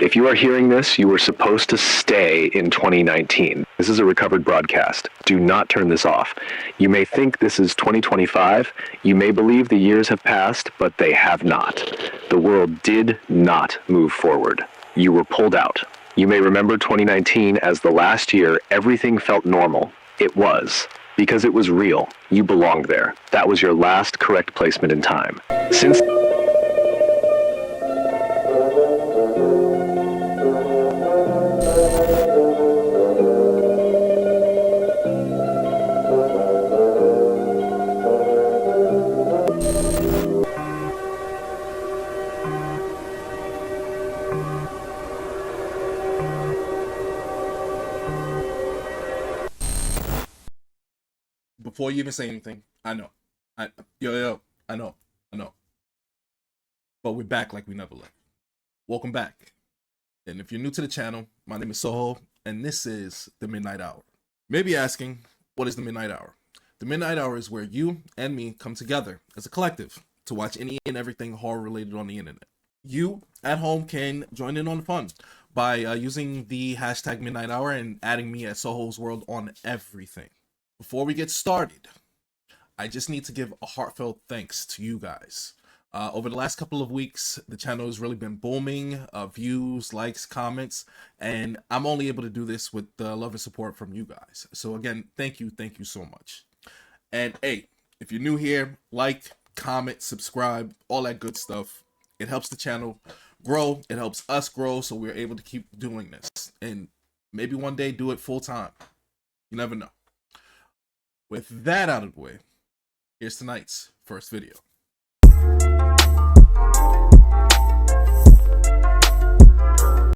If you are hearing this, you were supposed to stay in 2019. This is a recovered broadcast. Do not turn this off. You may think this is 2025. You may believe the years have passed, but they have not. The world did not move forward. You were pulled out. You may remember 2019 as the last year everything felt normal. It was. Because it was real. You belonged there. That was your last correct placement in time. Since before you even say anything, I know. I know. But we're back like we never left. Welcome back. And if you're new to the channel, my name is Soho, and this is The Midnight Hour. You may be asking, what is The Midnight Hour? The Midnight Hour is where you and me come together as a collective to watch any and everything horror related on the internet. You at home can join in on the fun by using the hashtag Midnight Hour and adding me at Soho's World on everything. Before we get started, I just need to give a heartfelt thanks to you guys. Over the last couple of weeks, the channel has really been booming, views, likes, comments, and I'm only able to do this with the love and support from you guys. So again, thank you so much. And hey, if you're new here, like, comment, subscribe, all that good stuff. It helps the channel grow, it helps us grow, so we're able to keep doing this. And maybe one day do it full time. You never know. With that out of the way, here's tonight's first video.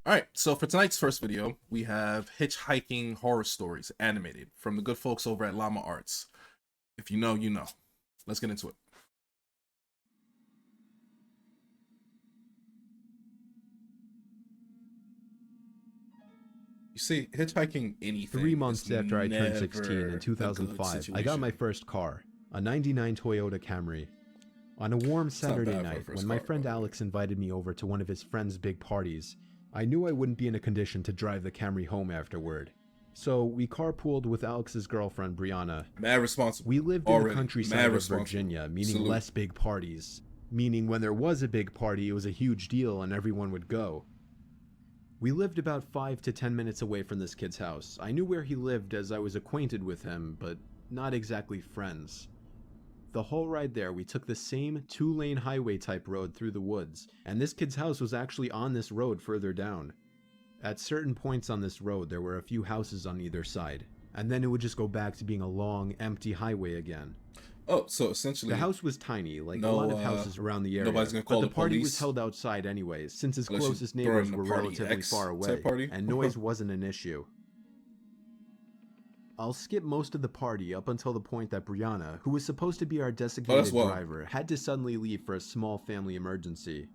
Alright, so for tonight's first video, we have Hitchhiking Horror Stories animated from the good folks over at Llama Arts. If you know, you know. Let's get into it. You see, hitchhiking anything 3 months after I turned 16 in 2005, I got my first car, a 99 Toyota Camry. On a warm Saturday night, when my friend Alex invited me over to one of his friend's big parties, I knew I wouldn't be in a condition to drive the Camry home afterward. So we carpooled with Alex's girlfriend, Brianna. Mad responsible. We lived in the countryside of Virginia, meaning less big parties. Meaning when there was a big party, it was a huge deal and everyone would go. We lived about 5 to 10 minutes away from this kid's house. I knew where he lived as I was acquainted with him, but not exactly friends. The whole ride there, we took the same 2-lane highway type road through the woods, and this kid's house was actually on this road further down. At certain points on this road, there were a few houses on either side, and then it would just go back to being a long, empty highway again. Oh, so essentially the house was tiny, like a lot of houses around the area, nobody's gonna call but the party police was held outside anyways, since his unless you closest throw neighbors in a were party relatively X far away, type party. and noise wasn't an issue. I'll skip most of the party up until the point that Brianna, who was supposed to be our designated driver, had to suddenly leave for a small family emergency.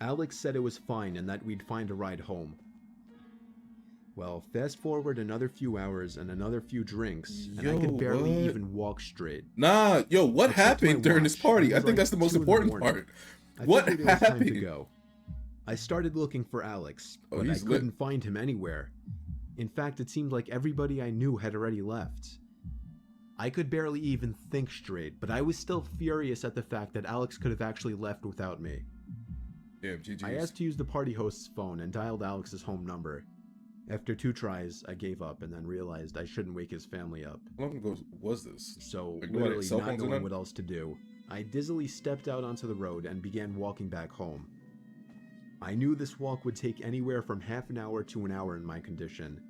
Alex said it was fine and that we'd find a ride home. Well, fast forward another few hours and another few drinks, and I could barely even walk straight. Nah, yo, what happened during this party? I think that's the most important part. What happened? It was time to go. I started looking for Alex, but I couldn't find him anywhere. In fact, it seemed like everybody I knew had already left. I could barely even think straight, but I was still furious at the fact that Alex could have actually left without me. Damn, GG's. I asked to use the party host's phone and dialed Alex's home number. After 2 tries, I gave up and then realized I shouldn't wake his family up. How long ago was this? So, literally not knowing what else to do, I dizzily stepped out onto the road and began walking back home. I knew this walk would take anywhere from half an hour to an hour in my condition.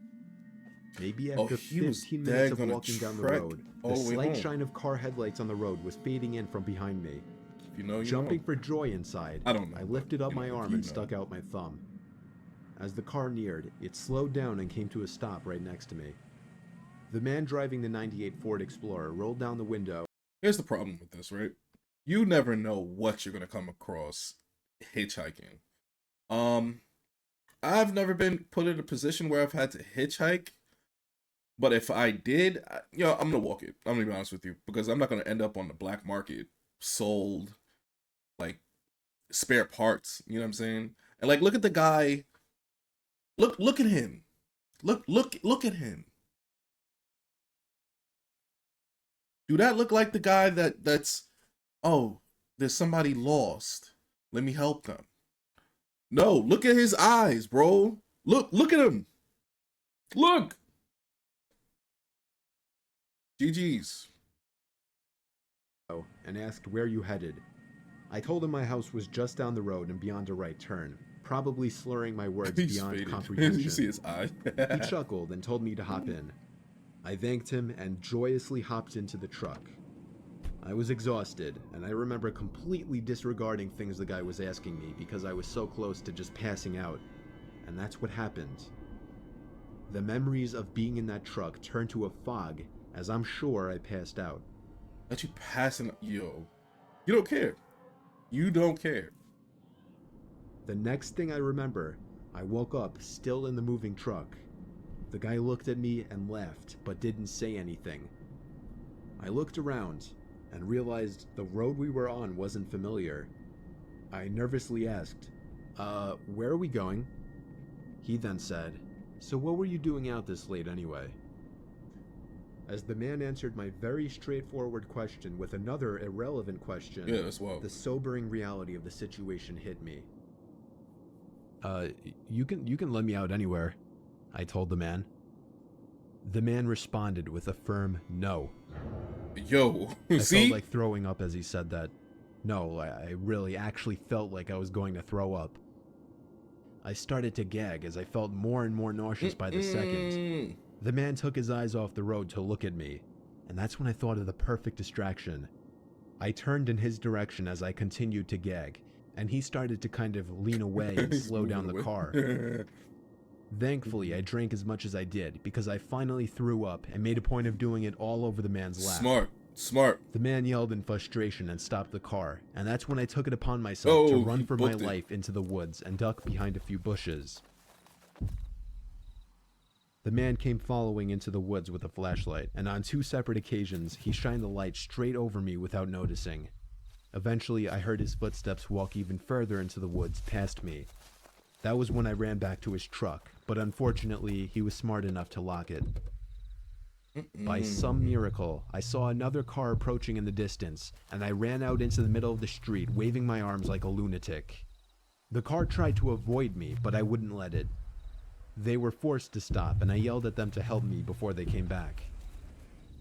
Maybe after 15 minutes of walking down the road, the slight shine of car headlights on the road was fading in from behind me. Jumping for joy inside, I lifted up my arm and stuck out my thumb. As the car neared, it slowed down and came to a stop right next to me. The man driving the '98 Ford Explorer rolled down the window. Here's the problem with this, right? You never know what you're gonna come across hitchhiking. I've never been put in a position where I've had to hitchhike, but if I did, I'm gonna walk it. I'm gonna be honest with you, because I'm not gonna end up on the black market sold like spare parts. You know what I'm saying? And like, look at the guy Look at him. Look at him. Do that look like the guy that's, oh, there's somebody lost. Let me help them. No, look at his eyes, bro. Look at him. Look. GG's. And asked where you headed. I told him my house was just down the road and beyond a right turn, probably slurring my words beyond faded. comprehension. You see his eye. He chuckled and told me to hop in. I thanked him and joyously hopped into the truck. I was exhausted, and I remember completely disregarding things the guy was asking me because I was so close to just passing out. And that's what happened. The memories of being in that truck turned to a fog as I'm sure I passed out. That you passing, yo. You don't care. You don't care. The next thing I remember, I woke up still in the moving truck. The guy looked at me and laughed, but didn't say anything. I looked around and realized the road we were on wasn't familiar. I nervously asked, where are we going? He then said, so what were you doing out this late anyway? As the man answered my very straightforward question with another irrelevant question, yeah, that's wild. The sobering reality of the situation hit me. You can let me out anywhere, I told the man. The man responded with a firm no. Yo, I see? felt like throwing up as he said that. No, I really actually felt like I was going to throw up. I started to gag as I felt more and more nauseous by the second. The man took his eyes off the road to look at me, and that's when I thought of the perfect distraction. I turned in his direction as I continued to gag, and he started to kind of lean away and slow down the car. Thankfully, I drank as much as I did because I finally threw up and made a point of doing it all over the man's lap. Smart. The man yelled in frustration and stopped the car, and that's when I took it upon myself to run for my life into the woods and duck behind a few bushes. The man came following into the woods with a flashlight, and on 2 separate occasions, he shined the light straight over me without noticing. Eventually, I heard his footsteps walk even further into the woods past me. That was when I ran back to his truck, but unfortunately, he was smart enough to lock it. By some miracle, I saw another car approaching in the distance, and I ran out into the middle of the street, waving my arms like a lunatic. The car tried to avoid me, but I wouldn't let it. They were forced to stop, and I yelled at them to help me before they came back.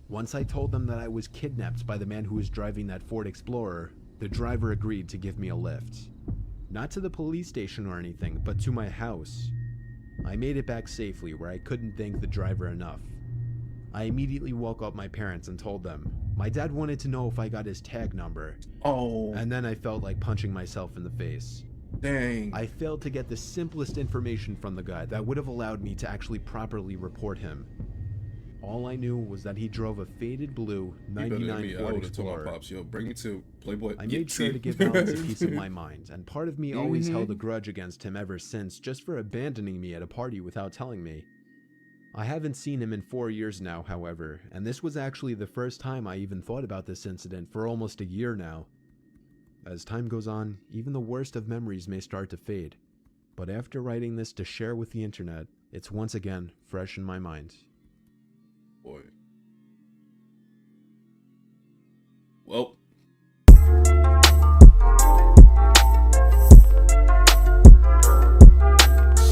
Once I told them that I was kidnapped by the man who was driving that Ford Explorer, the driver agreed to give me a lift. Not to the police station or anything, but to my house. I made it back safely where I couldn't thank the driver enough. I immediately woke up my parents and told them. My dad wanted to know if I got his tag number. Oh. And then I felt like punching myself in the face. Dang. I failed to get the simplest information from the guy that would have allowed me to actually properly report him. All I knew was that he drove a faded blue 99 Ford Explorer. Pops, yo, bring me to Playboy. I made sure to give Alex a piece of my mind, and part of me always held a grudge against him ever since, just for abandoning me at a party without telling me. I haven't seen him in 4 years now, however, and this was actually the first time I even thought about this incident for almost a year now. As time goes on, even the worst of memories may start to fade, but after writing this to share with the internet, it's once again fresh in my mind. Boy. Well.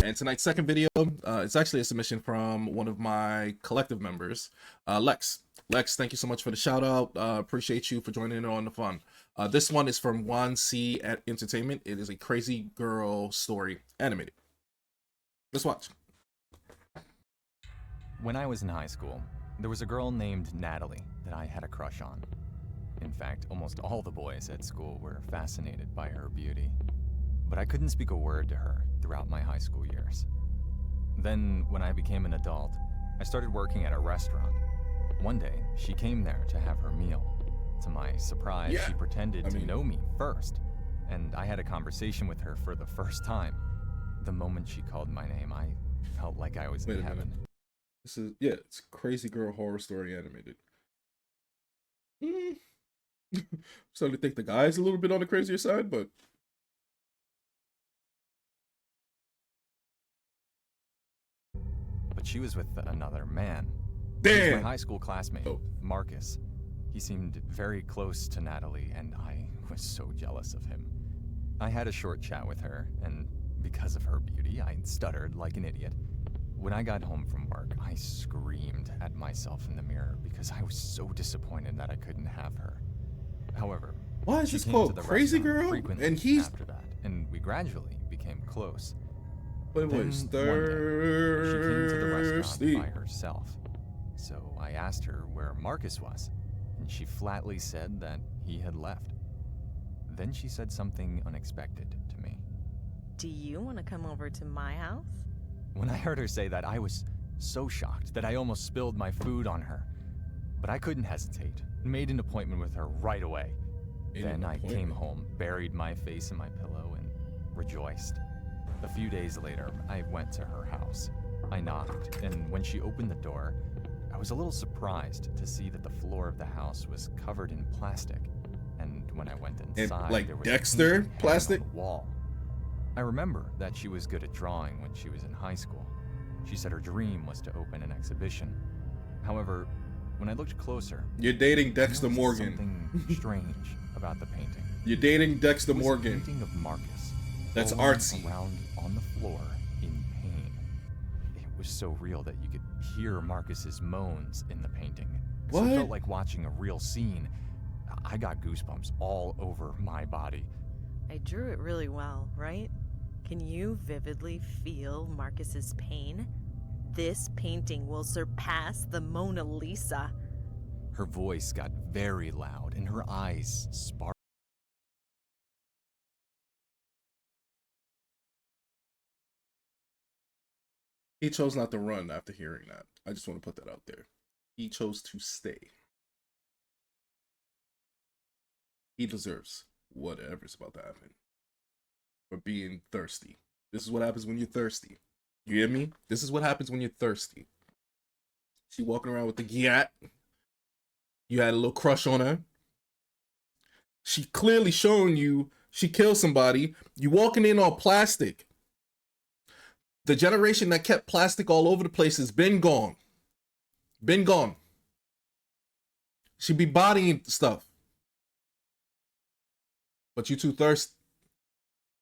And tonight's second video, it's actually a submission from one of my collective members, Lex. Lex, thank you so much for the shout out. Appreciate you for joining in on the fun. This one is from 1C at Entertainment. It is a crazy girl story animated. Let's watch. When I was in high school, there was a girl named Natalie that I had a crush on. In fact, almost all the boys at school were fascinated by her beauty. But I couldn't speak a word to her throughout my high school years. Then, when I became an adult, I started working at a restaurant. One day, she came there to have her meal. To my surprise, she pretended to know me first, and I had a conversation with her for the first time. The moment she called my name, I felt like I was in heaven. This is, it's crazy girl horror story animated. Starting to think the guy's a little bit on the crazier side, but but she was with another man. He was my Damn. high school classmate, Oh. Marcus. He seemed very close to Natalie, and I was so jealous of him. I had a short chat with her, and because of her beauty, I stuttered like an idiot. When I got home from work, I screamed at myself in the mirror because I was so disappointed that I couldn't have her. However, Why is she this came called to the Crazy restaurant Girl? frequently And he's after that, and we gradually became close. but Then was one day, she came to the thirsty. restaurant by herself. So I asked her where Marcus was, and she flatly said that he had left. Then she said something unexpected to me. Do you want to come over to my house? When I heard her say that, I was so shocked that I almost spilled my food on her. But I couldn't hesitate, made an appointment with her right away. Then I came home, buried my face in my pillow, and rejoiced. A few days later, I went to her house. I knocked, and when she opened the door, I was a little surprised to see that the floor of the house was covered in plastic. And when I went inside, like there was Dexter a painting hanging plastic? on the wall. I remember that she was good at drawing when she was in high school. She said her dream was to open an exhibition. However, when I looked closer, You're dating I Dexter noticed Morgan. something strange about the painting. You're dating Dexter It was a Morgan. painting of Marcus. That's rolling artsy. Around on the floor in pain. It was so real that you could hear Marcus's moans in the painting. So What? it felt like watching a real scene. I got goosebumps all over my body. I drew it really well, right? Can you vividly feel Marcus's pain? This painting will surpass the Mona Lisa. Her voice got very loud and her eyes sparkled. He chose not to run after hearing that. I just want to put that out there. He chose to stay. He deserves whatever's about to happen for being thirsty. This is what happens when you're thirsty. You hear me? This is what happens when you're thirsty. She walking around with the gat. You had a little crush on her. She clearly showing you she killed somebody. You walking in all plastic. The generation that kept plastic all over the place has been gone. Been gone. She be bodying stuff. But you too thirsty.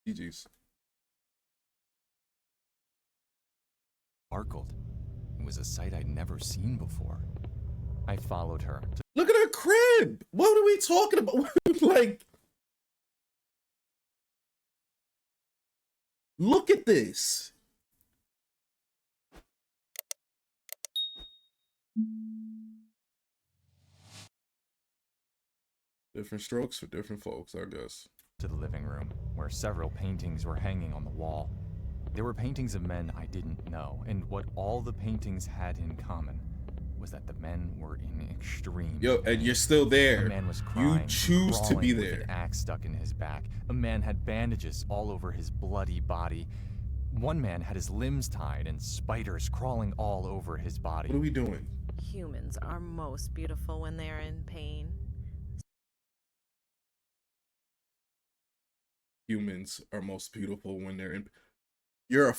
GG's. It was a sight I'd never seen before. I followed her to Look at her crib. What are we talking about? Like, look at this. Different strokes for different folks, I guess. the living room, where several paintings were hanging on the wall. They were paintings of men I didn't know, and what all the paintings had in common was that the men were in extreme Yo, pain. and you're still A there. man was crying, You choose to be crawling with there. an axe stuck in his back. A man had bandages all over his bloody body. One man had his limbs tied and spiders crawling all over his body. What are we doing? Humans are most beautiful when they are in pain. Humans are most beautiful when they're in. You're a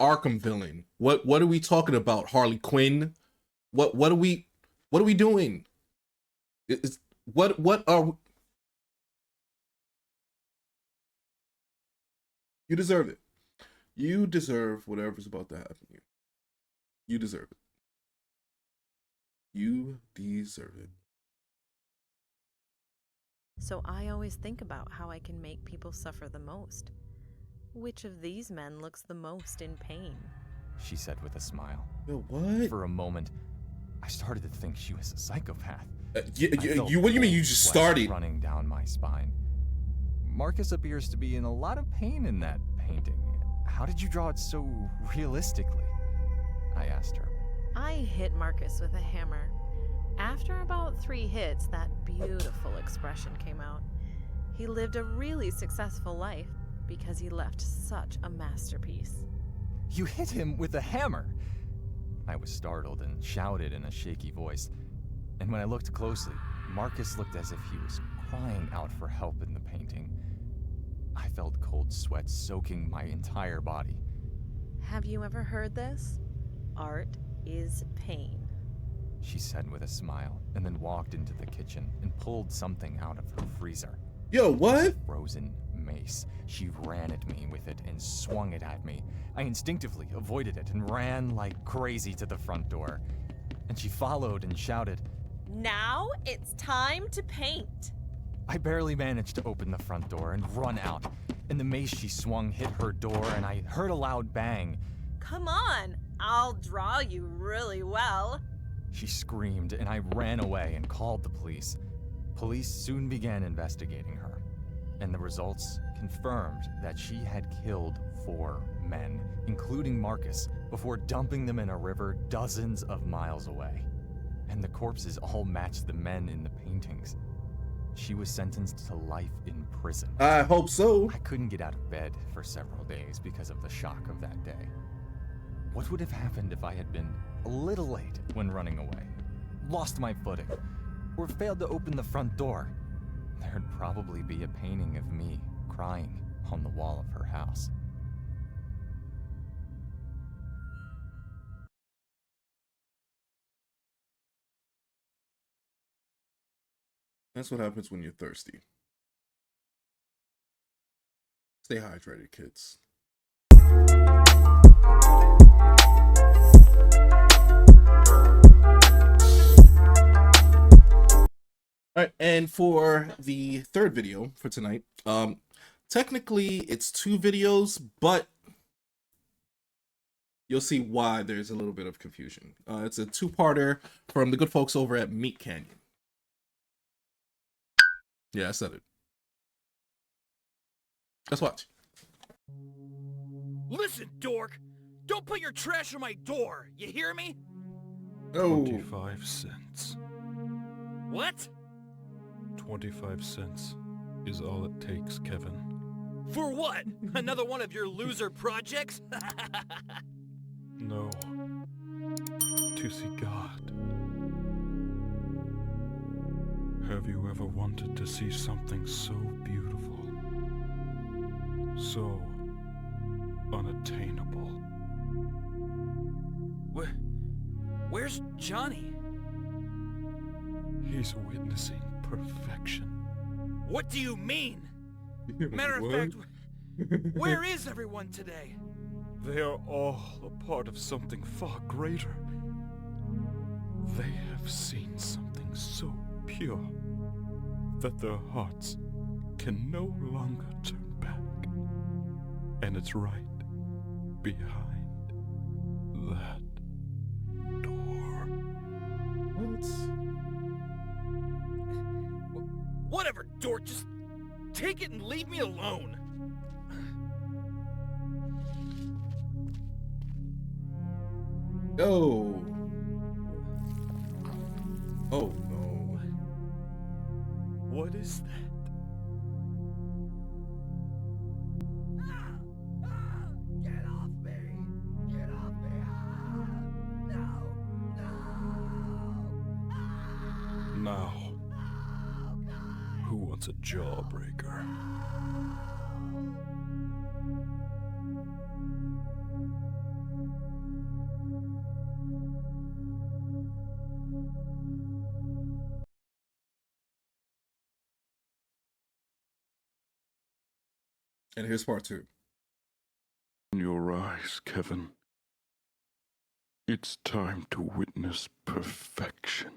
Arkham villain. What are we talking about? Harley Quinn? What are we doing? What are you deserve it. You deserve whatever's about to happen to you. You deserve it. You deserve it. So I always think about how I can make people suffer the most. Which of these men looks the most in pain? She said with a smile. Yo, what? For a moment, I started to think she was a psychopath. You, I felt what do you mean you cold just sweat started? running down my spine. Marcus appears to be in a lot of pain in that painting. How did you draw it so realistically? I asked her. I hit Marcus with a hammer. After about 3 hits, that beautiful expression came out. He lived a really successful life because he left such a masterpiece. You hit him with a hammer! I was startled and shouted in a shaky voice. And when I looked closely, Marcus looked as if he was crying out for help in the painting. I felt cold sweat soaking my entire body. Have you ever heard this? Art is pain. She said with a smile, and then walked into the kitchen and pulled something out of her freezer. Yo, what? A frozen mace. She ran at me with it and swung it at me. I instinctively avoided it and ran like crazy to the front door. And she followed and shouted, Now it's time to paint. I barely managed to open the front door and run out. And the mace she swung hit her door, and I heard a loud bang. Come on, I'll draw you really well. She screamed, and I ran away and called the police. Police soon began investigating her, and the results confirmed that she had killed 4 men, including Marcus, before dumping them in a river dozens of miles away. And the corpses all matched the men in the paintings. She was sentenced to life in prison. I hope so. I couldn't get out of bed for several days because of the shock of that day. What would have happened if I had been a little late when running away, lost my footing, or failed to open the front door? There'd probably be a painting of me crying on the wall of her house. That's what happens when you're thirsty. Stay hydrated, kids. All right, and for the third video for tonight, technically it's 2 videos, but you'll see why there's a little bit of confusion. It's a 2-parter from the good folks over at Meat Canyon. Yeah, I said it. Let's watch. Listen, dork! Don't put your trash on my door, you hear me? Oh. 25 cents. What? 25 cents is all it takes, Kevin. For what? Another one of your loser projects? No. To see God. Have you ever wanted to see something so beautiful? So unattainable? Where's Johnny? He's witnessing perfection. What do you mean? Matter of fact, where is everyone today? They are all a part of something far greater. They have seen something so pure that their hearts can no longer turn back. And it's right behind that door. What? Whatever, dork, just take it and leave me alone. Oh. Oh no. What is that? Get off me! Get off me! No! No! Now, who wants a jawbreaker? And here's part 2. In your eyes, Kevin. It's time to witness perfection.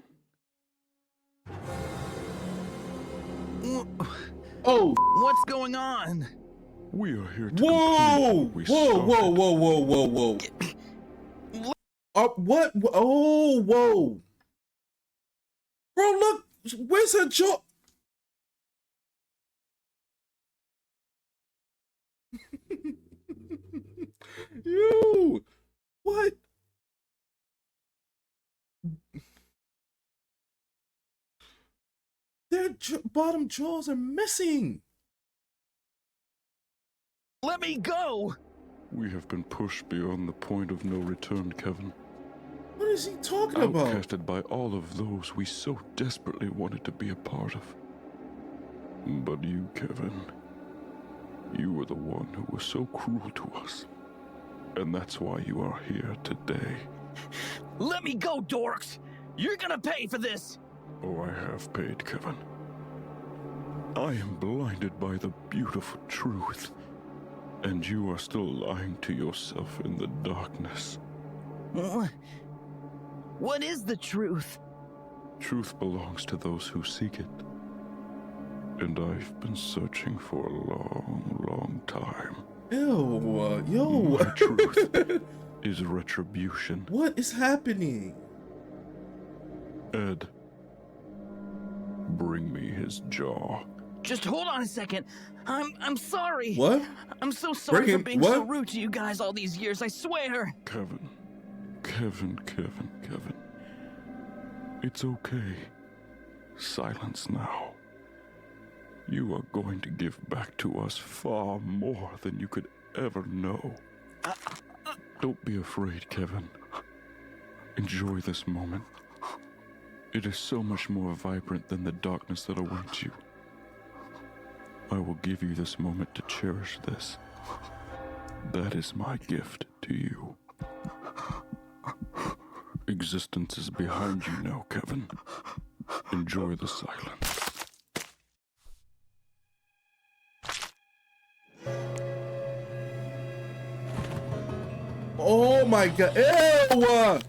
Oh! What's going on? We are here to Whoa! complete what we Whoa! started. Whoa! Whoa! Whoa! Whoa! Whoa! What? Oh! Whoa! Bro, look! Where's her jaw? You! What? Their bottom jaws are missing. Let me go! We have been pushed beyond the point of no return, Kevin. What is he talking about? Outcasted by all of those we so desperately wanted to be a part of. But you, Kevin, you were the one who was so cruel to us. And that's why you are here today. Let me go, dorks! You're gonna pay for this! Oh, I have paid, Kevin. I am blinded by the beautiful truth, and you are still lying to yourself in the darkness. What is the truth? Truth belongs to those who seek it. And I've been searching for a long, long time. Ew, yo. My truth is retribution. What is happening? Ed, bring me his jaw. Just hold on a second. I'm sorry. What? I'm so sorry Bring for him- being what? so rude to you guys all these years, I swear. Kevin. It's okay. Silence now. You are going to give back to us far more than you could ever know. Don't be afraid, Kevin. Enjoy this moment. It is so much more vibrant than the darkness that awaits you. I will give you this moment to cherish this. That is my gift to you. Existence is behind you now, Kevin. Enjoy the silence. Oh my god. Ew!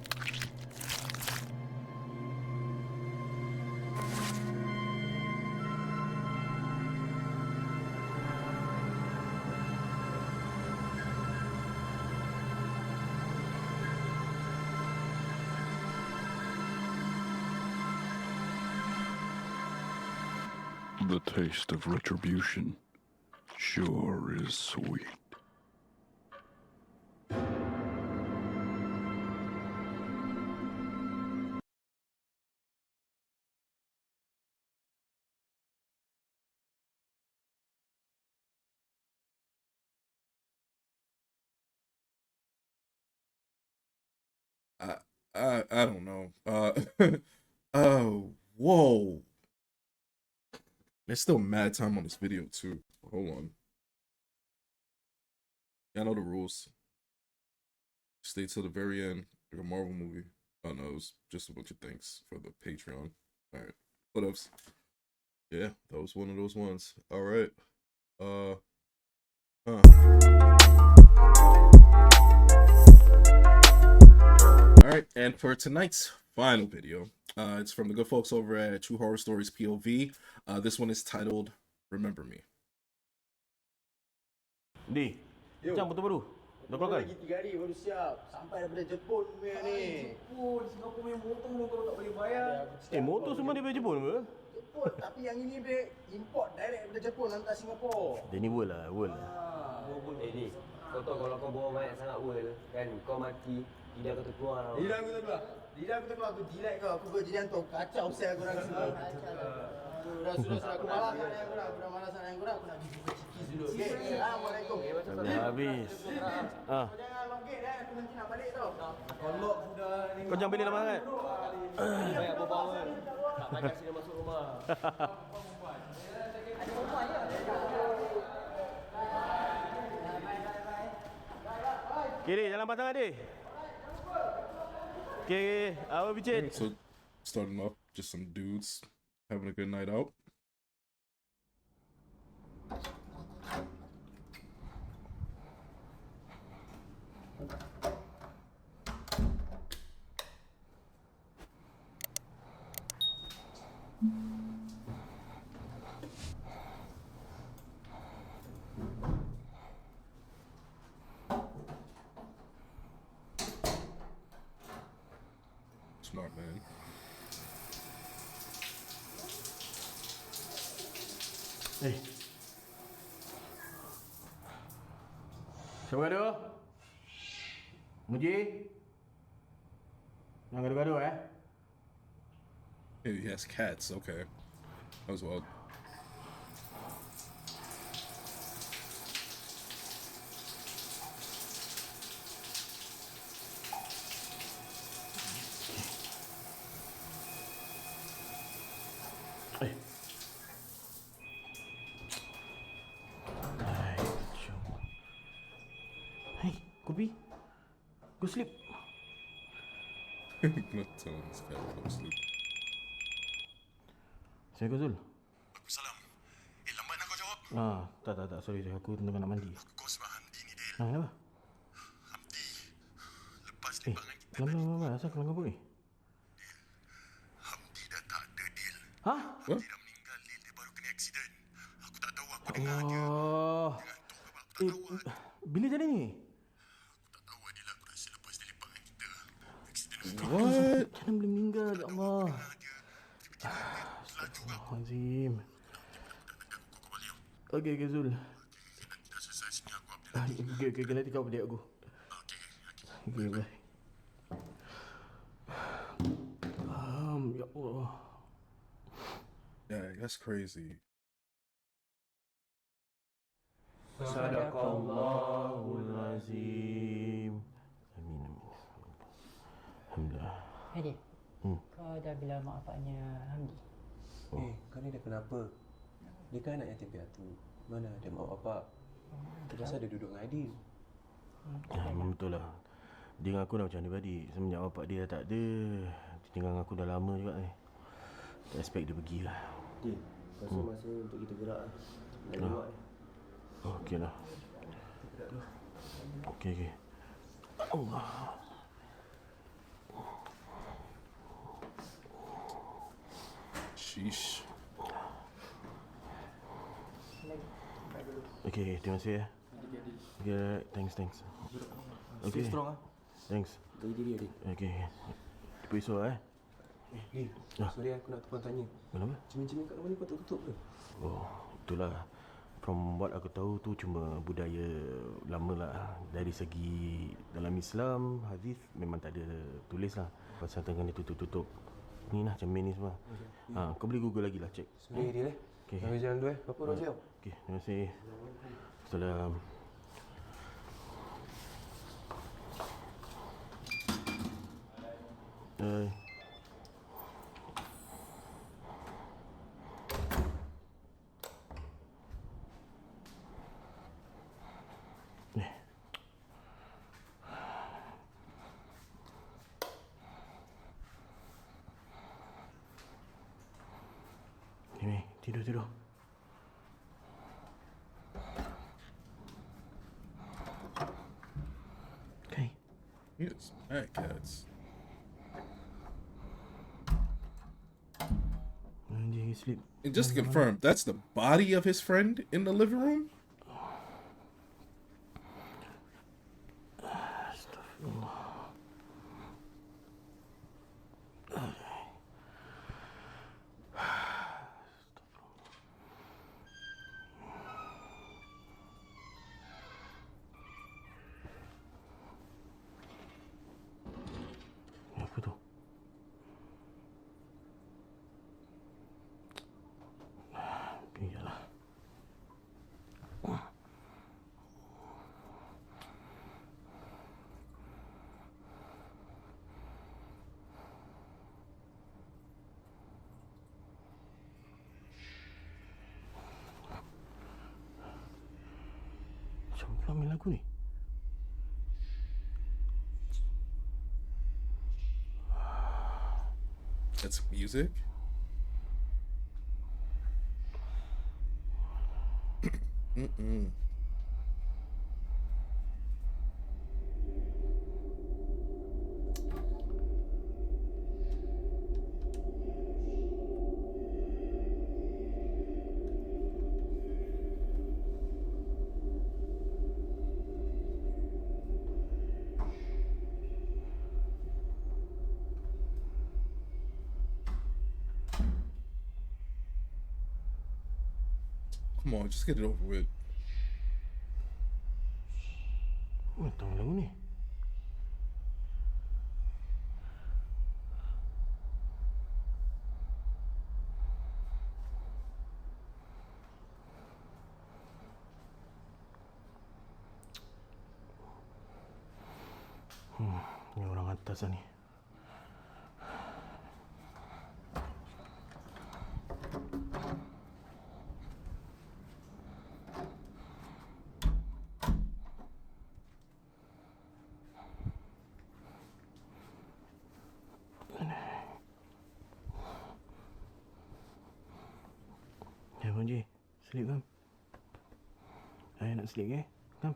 The taste of retribution sure is sweet. I don't know. Oh, whoa. There's still mad time on this video too. Hold on. I know the rules. Stay till the very end, like a Marvel movie. Oh no, it was just a bunch of things for the Patreon. Alright. What else? Yeah, that was one of those ones. Alright. Alright, and for tonight's final video, it's from the good folks over at True Horror Stories POV. This one is titled Remember Me. Di, macam motor baru? Dah keluarkan? Lagi 3 hari baru siap. Sampai daripada Jepun punya ni. Jepun, Singapura punya motor kalau tak boleh bayar. Motor semua daripada Jepun ke? Jepun, tapi yang ini dia import direct daripada Jepun hantar Singapura. Dia ni world lah, world. Ni, kau tahu kalau kau bawa banyak sangat world kan, kau mati, lidah kau terkeluar tau. Lidah aku terkeluar. Lidah aku terkeluar, aku jilat kau. Aku berjadian tu kacau sel aku orang semua. Sudah, aku malas nak yang korang. Aku dah malas nak yang korang. Aku nak pergi buka cikis dulu. Okay, Assalamualaikum. Dah habis. Kau jangan lock gate aku nanti nak balik tau. Kau lock sudah ni. Kau jangan pilih lama sangat. Banyak berpower. Tak payah kasi dia masuk rumah. Kiri, jangan lambat sangat, Di. Okay, awal picit. So, starting off, just some dudes having a good night out. Smart man. Siapa gaduh? Muji? Jangan gaduh-gaduh, Hey, he has cats, okay. That was wild. Hey, kopi. Go sleep. Not telling this guy to go to sleep. Assalamualaikum Zul. Salam. Lambat nak kau jawab. Tak. Sorry. Aku tengah nak mandi. Kau sebab Hamdi ni, Del. Kenapa? Hamdi lepas limbangan kita. Lama. Asal kelang kabut ni? Hamdi dah tak ada, Del. Hah? Hamdi dah meninggal, Del. Dia baru kena aksiden. Aku tak tahu, aku dengar je. Oh. Bila jadi ni? Aku tak tahu, Del. Aku rasa lepas dia limbangan kita. Aksiden What? Macam mana boleh meninggal? Ya Allah. Astagfirullahaladzim. Okey Zul. dah selesai sini, aku update. Okey, nanti kau update aku. Okey, bye. Ya Allah. Yeah, that's crazy. Sadaqallahul azim. Amin. Alhamdulillah. Eddy, kau dah bilang mak bapaknya Hamdi? Kau ni dah kenapa? Dia kan anak yatim piatu. Mana ada mak bapak? Kenapa dia duduk dengan Eddy? Memang betul lah. Dia dengan aku dah macam adik-beradik. Semenjak bapak dia tak ada, dia tinggal dengan aku dah lama juga ni. Tak expect dia pergi lah. Dia, rasa masa untuk kita gerak lah. Dah lewat. Okey lah. Okey. Allah. Sheesh. Okey, terima kasih ya. Okay, thanks. Okay. Stay strong ah. Thanks. Jaga diri Eddy. Okay. Jumpa esok Ni, sorry aku nak tuan tanya. Kenapa? Cermin-cermin kat rumah ni patut tutup ke? Oh, itulah. From what aku tahu tu cuma budaya lama lah. Dari segi dalam Islam, hadis memang tak ada tulis lah. Pasal tengah dia tutup-tutup. Ni lah cermin ni semua. Kau boleh google lagi lah, cek. Sebenarnya dia lah. Okay. Kami jalan dulu Bapak Rojal. Okay, terima kasih. Salam. Hai. Ni, tidur. Okay. He is mad cats. Sleep. And just to confirm, that's the body of his friend in the living room? Apa tu? Iyalah. Macam pula main lagu ni? That's music? Mm-mm. Come on, just get it over with. Tahu lagu ni. Ni orang atas ni. sleep, come. Ayah nak sleep, okay? Come.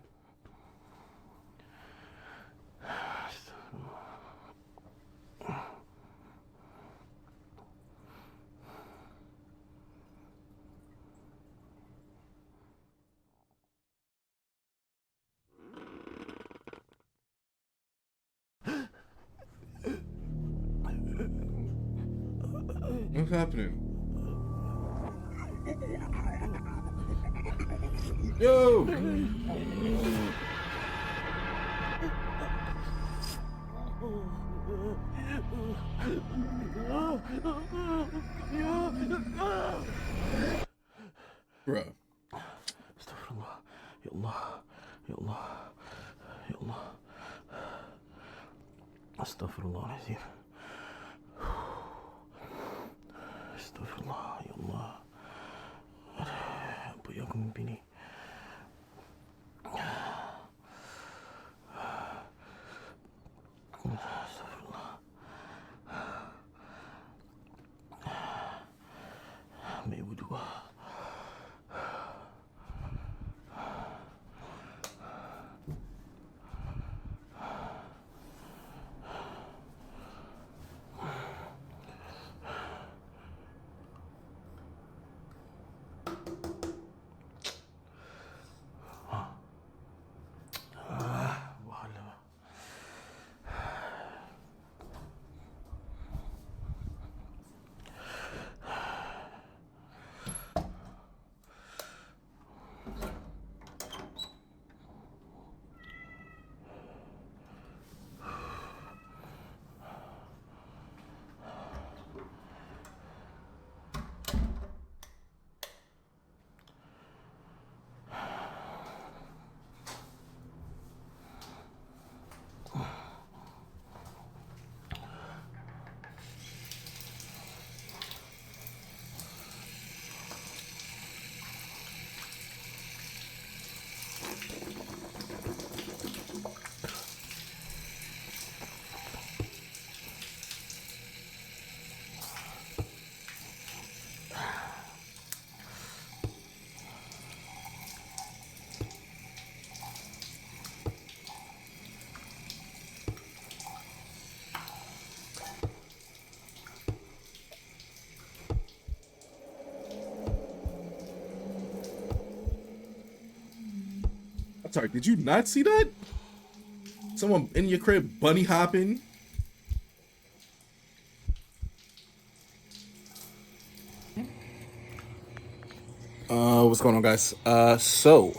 What's happening? Yo! Bruh. Astaghfirullah. Ya Allah. Ya Allah. Ya Allah. Astaghfirullahaladzim. Astaghfirullah. Ya Allah. Apa yang aku mimpi ni? Astaghfirullah. Ambil wudu. I'm sorry, did you not see that? Someone in your crib bunny hopping? What's going on, guys? So,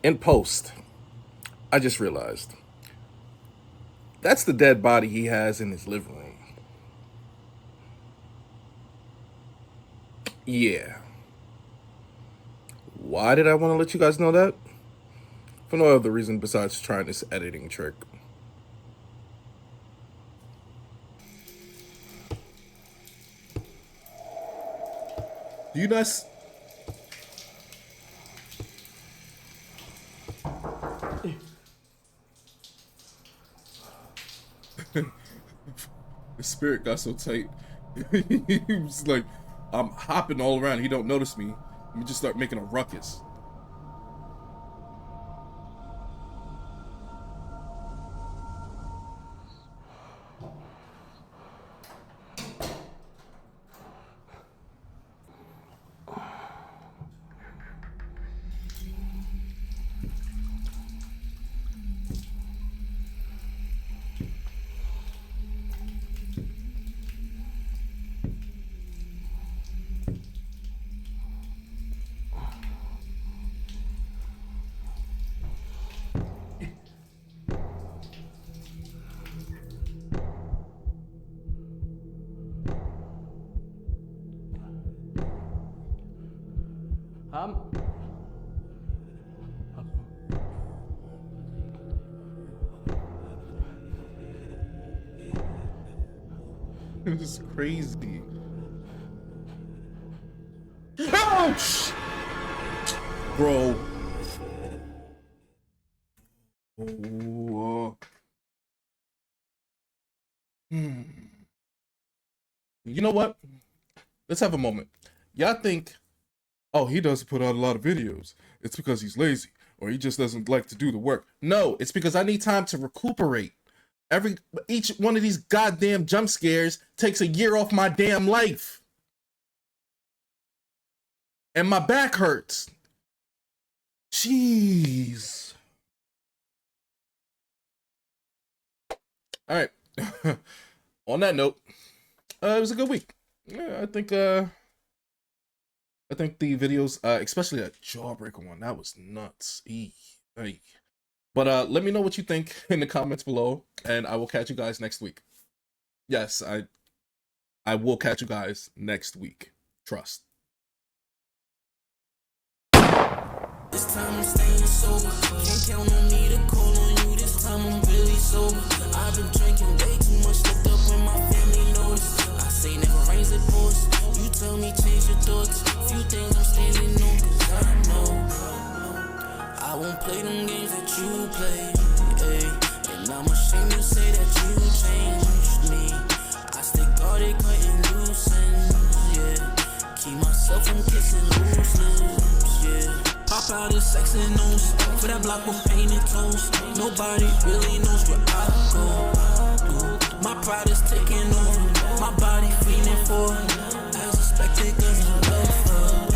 in post, I just realized that's the dead body he has in his living room. Yeah. Why did I want to let you guys know that? For no other reason besides trying this editing trick. Do you not... The spirit got so tight. He was like, I'm hopping all around. He don't notice me. Let me just start making a ruckus. This is crazy. Ouch! Bro. Oh. You know what? Let's have a moment. Y'all think oh, he doesn't put out a lot of videos. It's because he's lazy or he just doesn't like to do the work. No, it's because I need time to recuperate. Each one of these goddamn jump scares takes a year off my damn life. And my back hurts. Jeez. All right. On that note, it was a good week. Yeah, I think the videos, especially that Jawbreaker one, that was nuts. But let me know what you think in the comments below, and I will catch you guys next week. Yes, I will catch you guys next week. Trust. This time I'm staying sober. Can't count on me to call on you. This time I'm really sober. I've been drinking way too much, slipped up when my family noticed. I say never rains, it pours. You tell me change your thoughts. Few things I'm standing on, cause I know I won't play them games that you play. And I'm ashamed to say that you changed me. I stay guarded, cutting loose ends, yeah. Keep myself from kissing loose lips, yeah. Pop out a sexy nose for that block with painted toes. Nobody really knows where I go. My pride is taking over. My body feeling for it. As expected, cause I love her.